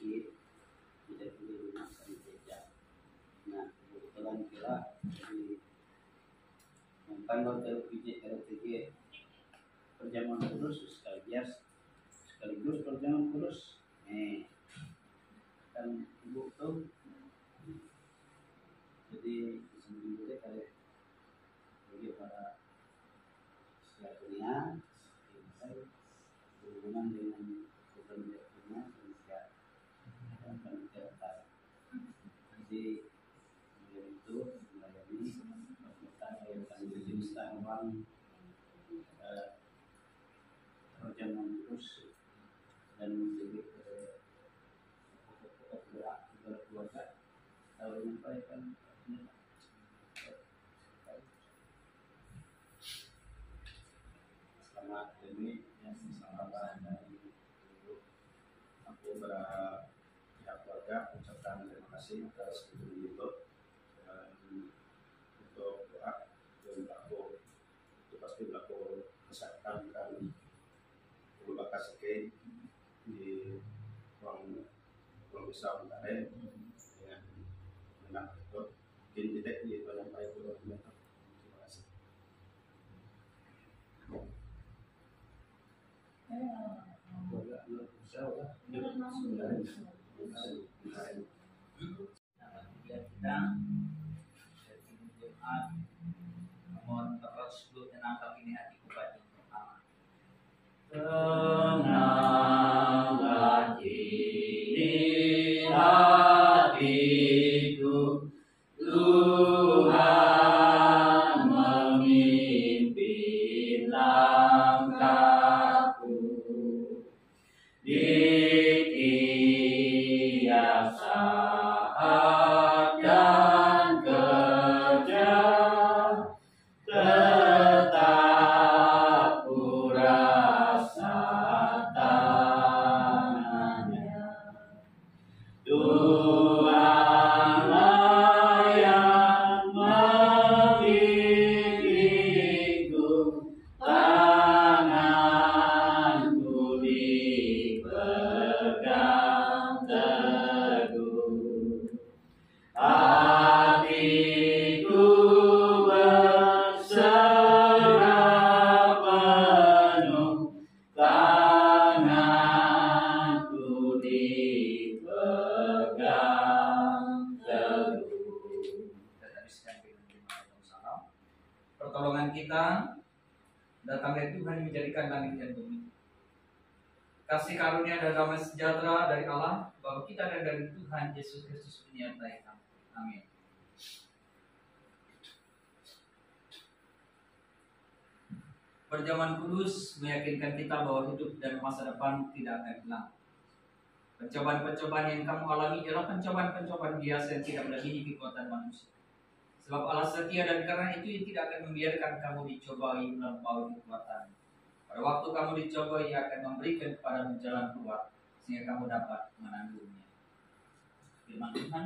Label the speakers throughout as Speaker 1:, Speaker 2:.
Speaker 1: masjid, tidak di rumah gereja. Nah, kebetulan kita di kantor RTG Perjamuan Kudus sekaligus Perjamuan Kudus. Kan ibu tuh jadi disebut juga kayak bagi para selaturnya berhubungan dengan kepentingan Indonesia dan panitia. Jadi itu melayani kita jenis tanaman Perjamuan Kudus dan menjadi pokok gerak berkeluarga kalau menyampaikan selamat ini yang selamat dari aku pihak keluarga ucapkan terima kasih atas itu untuk doa dan aku itu pasti berlaku kesehatan kami berupa kasih di ruang besar Mentari dengan menang itu titik di penyampaian terima kasih.
Speaker 2: Kita mohon terus dulu tenangkan ini hatiku pada yang pertama. Tenanglah ini hatiku, Tuhan memimpin langkahku di tiap saat dan kerja, tetap ku rasa tangannya. Tuhanlah yang membimbingku, tanganku dipegang teguh. Hatiku berserah penuh, tanganku dipegang teguh. Kita habiskan dengan salam. Pertolongan kita datang dari Tuhan yang menjadikan langit dan bumi. Kasih karunia dan damai sejahtera dari Allah bahwa kita dan dari Tuhan Yesus Kristus menyertai kami. Amin. Perjamuan Kudus meyakinkan kita bahwa hidup dan masa depan tidak akan hilang. Pencobaan-pencobaan yang kamu alami adalah pencobaan-pencobaan biasa yang tidak melebihi kekuatan manusia. Sebab Allah setia dan karena itu Ia tidak akan membiarkan kamu dicobai melampaui kekuatan. Pada waktu kamu dicobai, Ia akan memberikan kepadamu jalan keluar sehingga kamu dapat menanggungnya. Firman Tuhan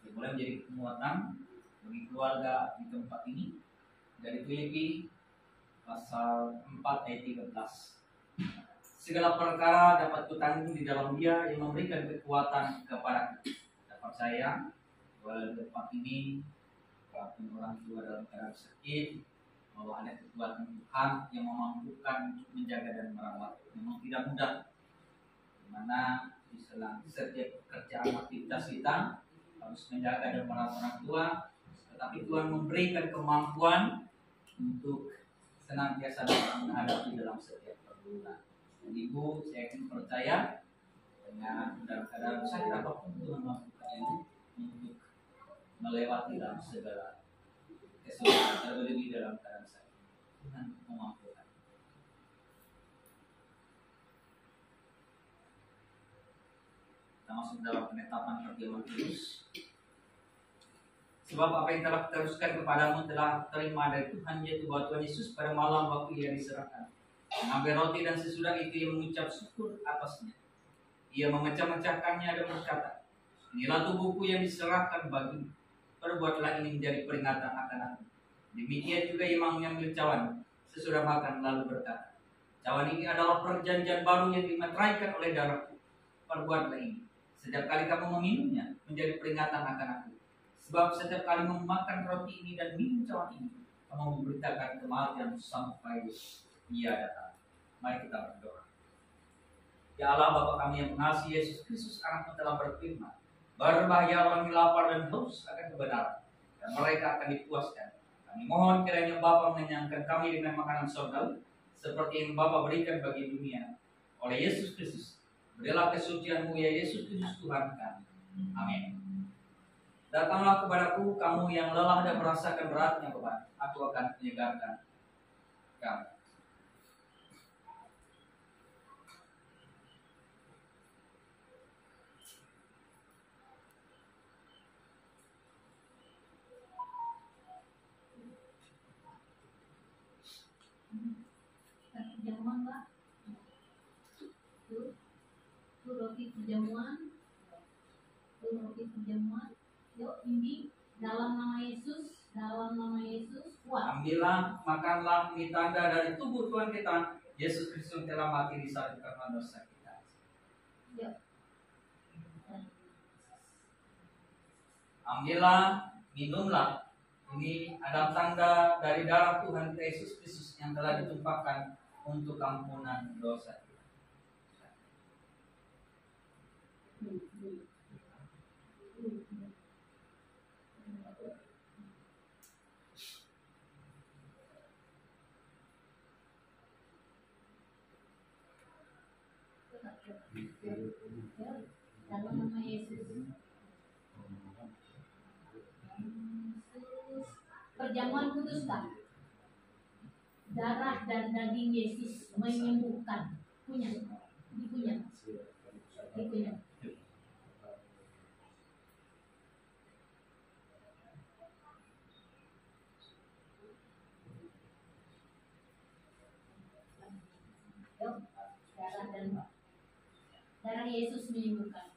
Speaker 2: yang mulai menjadi kekuatan bagi keluarga di tempat ini dari Filipi pasal 4 ayat 13. Segala perkara dapat kutanggung di dalam Dia yang memberikan kekuatan kepadaku. Dapat saya bahwa di tempat ini walaupun orang tua dalam keadaan sakit, bahwa ada kekuatan Tuhan yang memampukan untuk menjaga dan merawat. Memang tidak mudah, dimana di setiap pekerjaan aktivitas kita harus menjaga dan merawat orang tua, tetapi Tuhan memberikan kemampuan untuk senantiasa menghadapi dalam setiap pergumulan. Dan Ibu, saya yakin percaya dengan dalam keadaan sakit apapun Tuhan mampukan ini untuk melewati dalam segala kesulitan, terlebih dalam keadaan sakit. Tuhan memampukan. Kita masuk dalam penetapan perjamuan kudus. Sebab apa yang telah diteruskan kepadamu telah terima dari Tuhan, yaitu bahwa Tuhan Yesus pada malam waktu Ia diserahkan mengambil roti dan sesudah itu Ia mengucap syukur atasnya. Ia memecah-mecahkannya dan berkata, inilah tubuhku yang diserahkan bagimu. Perbuatlah ini menjadi peringatan akan aku. Demikian juga Ia mengambil cawan sesudah makan lalu berkata, cawan ini adalah perjanjian baru yang dimeteraikan oleh darahku. Perbuatlah ini Setiap kali kamu meminumnya, menjadi peringatan akan aku. Sebab setiap kali memakan roti ini dan minum cawan ini, kamu memberitakan kematian sampai Ia datang. Mari kita berdoa. Ya Allah, Bapa kami yang mengasihi Yesus Kristus, Anak-Mu telah berfirman, berbahaya orang yang lapar dan haus akan kebenaran, dan mereka akan dipuaskan. Kami mohon kiranya Bapa mengenyangkan kami dengan makanan surgawi, seperti yang Bapa berikan bagi dunia. Oleh Yesus Kristus, berilah kesucian-Mu ya Yesus Kristus Tuhan kami. Amin. Datanglah kepadaku, kamu yang lelah dan merasakan beratnya beban, aku akan menyegarkan kamu.
Speaker 3: Perjamuan, Pak. Tuh roti perjamuan. Tuh roti perjamuan. Yuk, ini dalam nama Yesus, kuat.
Speaker 2: Ambillah, makanlah, ini tanda dari tubuh Tuhan kita, Yesus Kristus telah mati di salib karena dosa kita.
Speaker 3: Yuk.
Speaker 2: Ambillah, minumlah. Ini adalah tanda dari darah Tuhan Yesus Kristus yang telah ditumpahkan untuk ampunan dosa kita.
Speaker 3: Dalam nama Yesus. Perjamuan kudus, Pak. Darah dan daging Yesus menyembuhkan. Dikunyah. Yuk, darah Yesus menyembuhkan.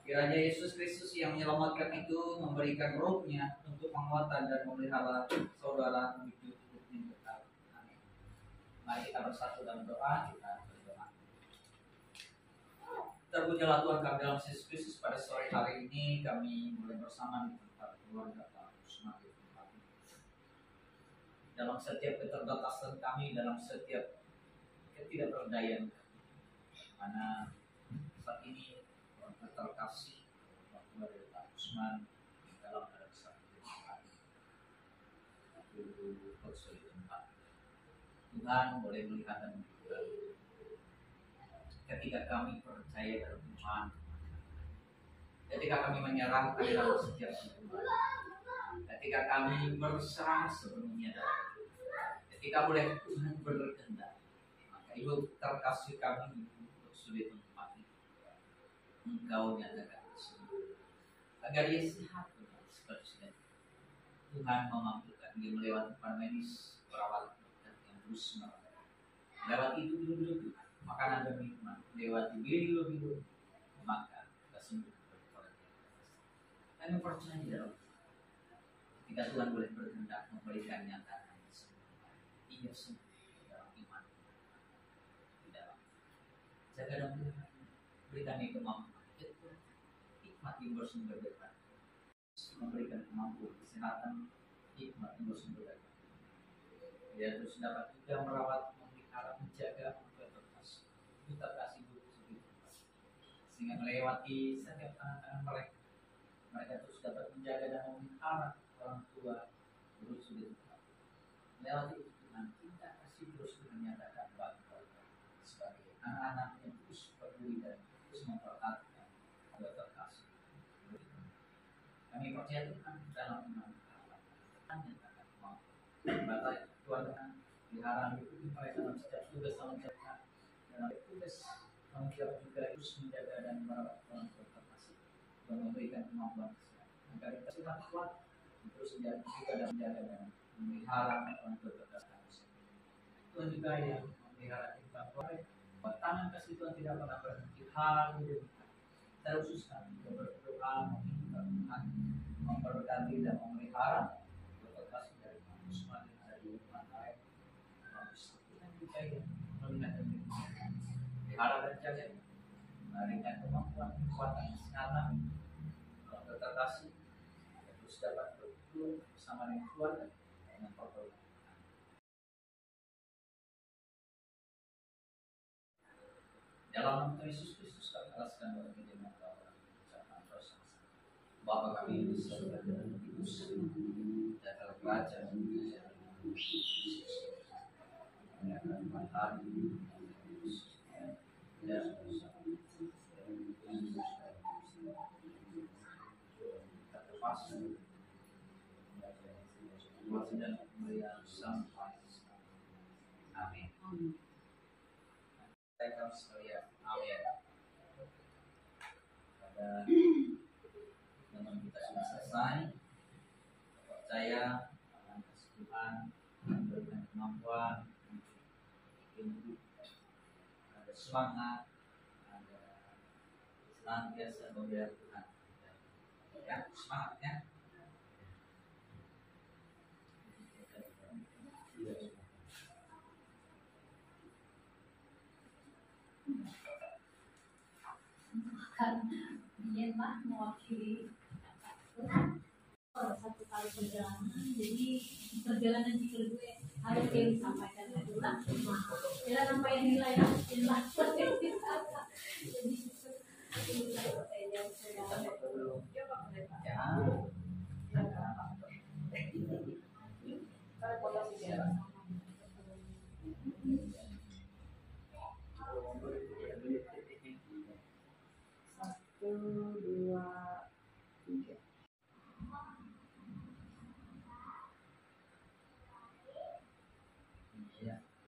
Speaker 2: Kiranya Yesus Kristus yang menyelamatkan itu memberikan rohnya untuk penguatan dan memelihara saudara menuju hidup yang kekal. Amin. Mari kita bersatu dalam doa, kita berdoa. Terpujilah Tuhan kami dalam Yesus Kristus, pada sore hari ini kami boleh bersama di tempat keluarga Pak Usman di tempat ini. Dalam setiap keterbatasan kami, dalam setiap ketidakberdayaan kami, mana saat ini terkasih bahwa dari Pak Usman dalam keadaan sakit tempat. Tuhan boleh melihat dan menentukan ketika kami percaya dalam Tuhan, ketika kami menyerahkan dalam setiap hidup, ketika kami berserah sepenuhnya dalam Tuhan, ketika boleh Tuhan berkehendak, maka Ibu terkasih kami untuk sulit tempat itu. Engkau nyatakan sembuh agar ia sehat seperti Tuhan memampukan dia melewati medis, perawat yang terus melewati itu dulu makanan dan minuman, lewati biru maka kesembuhan berkorban. Kami percaya dalam ketika Tuhan boleh berkehendak memberikan nyatakan kesembuhan, ia sembuh dalam iman, di dalam jaga dan berikan dia kemampuan. Hikmat yang bersumber dari memberikan kemampuan kesehatan, hikmat yang bersumber dari dia terus dapat juga merawat, memelihara, menjaga, memperkas kita kasih bukti sehingga melewati setiap anak-anak mereka terus dapat menjaga dan memelihara orang tua terus sudah melewati itu nanti mematuhi dan terus memperhatikan Allah terkasih. Kami percaya Tuhan dalam iman Tuhan yang akan mampu. Bapak Tuhan pelihara itu mulai dalam setiap tugas tanggung jawab dalam tugas tanggung jawab juga terus menjaga dan merawat orang terkasih dan memberikan kemampuan agar kita semakin kuat terus menjaga juga dan menjaga dan memelihara orang terkasih. Tuhan juga yang memelihara kita tangan kasih Tuhan tidak pernah berhenti hari demi hari. Saya khususkan kita berdoa meminta Tuhan memberkati dan memelihara kasih dari semua yang ada di rumah lain. Tuhan juga yang melihat dan melihara dan jaga memberikan kemampuan, kekuatan, kesehatan, terkasih terus dapat berkumpul bersama dengan keluarga dengan pertolongan. Dalam nama Yesus Kristus kami alaskan bahwa kita mengatakan ucapan dosa. Bapa kami di surga dan kudus, datanglah kerajaan kami akan mematuhi dan terpaksa dan kemuliaan sampai amin. Saya akan sekalian amin. Pada teman kita sudah selesai, percaya akan kasih Tuhan memberikan kemampuan, hidup, ada semangat, ada senantiasa membela Tuhan. Ya, semangat ya.
Speaker 3: Dia mah mewakili satu kali perjalanan, jadi perjalanan cikal gue harus yang disampaikan ulang. Tidak sampai yang nilai lah, jadi